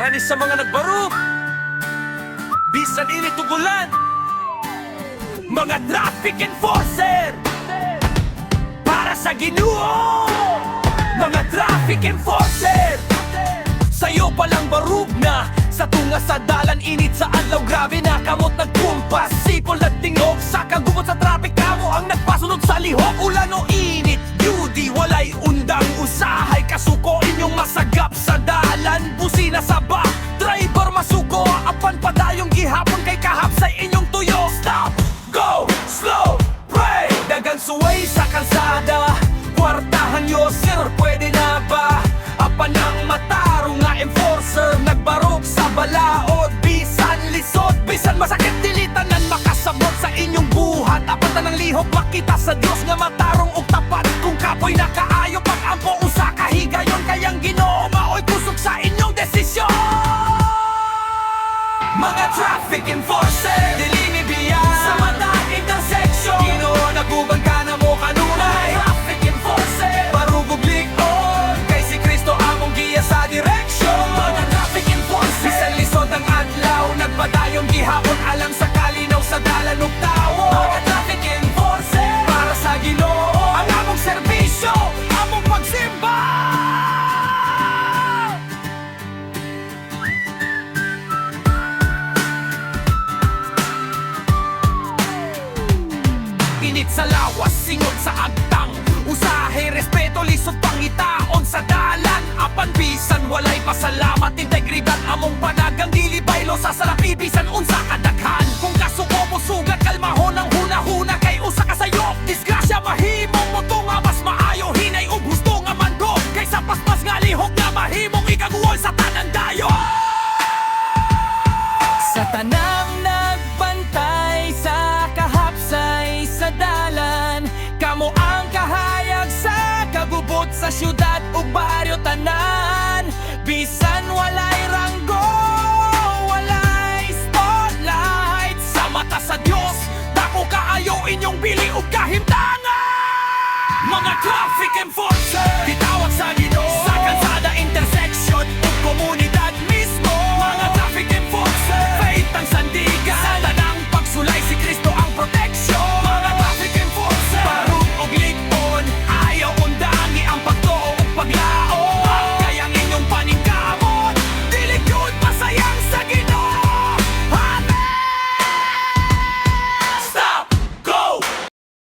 Para ni sa mga nagbarog, bisan init ugulan, mga traffic enforcer. Para sa Ginoo, mga traffic enforcer. Sa'yo palang barug na, sa tunga sa dalan, init sa adlaw, grabe na kamot nagkumpas, sipol nagtingog sa kagubot sa traffic, kamo ang nagpasunod sa lihok. Ulan o init, beauty, walay undang usahay, kasuko inyong masagap sa dalan, busina sa back, driver masuko, apan padayong gihapon kay kahapsay inyong tuyo. Stop, go, slow, pray, dagang suway sa kalsada, kwartahan yo sir, pwede na ba? Apan ang matarong nga enforcer, nagbarog sa balaod, bisan lisod, bisan masakit dilitanan, makasabot sa inyong buhat, apatan ng lihok, makita sa Diyos nga matarong og tapat, kung kapoy na kaayo, pag-ampo usa kahigayon, kayang Ginoo maoy kusog sa inyong desisyon. Mga traffic enforcer, dili mi biyan sa matang intersection, Ginoo nagubang ka na mo kanunay. Traffic enforcer, barugog likod, kay si Kristo among giya sa direksyon. Mga traffic enforcer, bisan lisod ang adlaw, nagpadayong gihapon alang sa kalinaw sa dalan ug tawo. Mga traffic enforcer, para sa Ginoo ang among serbisyo, among pagsimba. Init sa lawas, singot sa agtang, usahay, respeto, lisod, pangitaon sa dalan, apan bisan walay pasalamat, integridad among panagang dili baylo sa salapi, bisan unsa kadaghan, kung kasuko mo sugat, kalmahon ang huna-huna, kay usa ka sayop, disgrasya mahimong mo to nga mas maayo, hinay ug husto nga mando, kay sa paspas nga lihok nga mahimong ikaguol sa tanang dayo. Sa tanang nagbantay sa kahapsay sa dalan, kamo ang kahayag sa kagubot sa syudad ug baryo tanan, bisan walay ranggo, walay spotlight, sa mata sa Dios dako kaayo inyong bili ug kahimtangan. Mga traffic enforcer,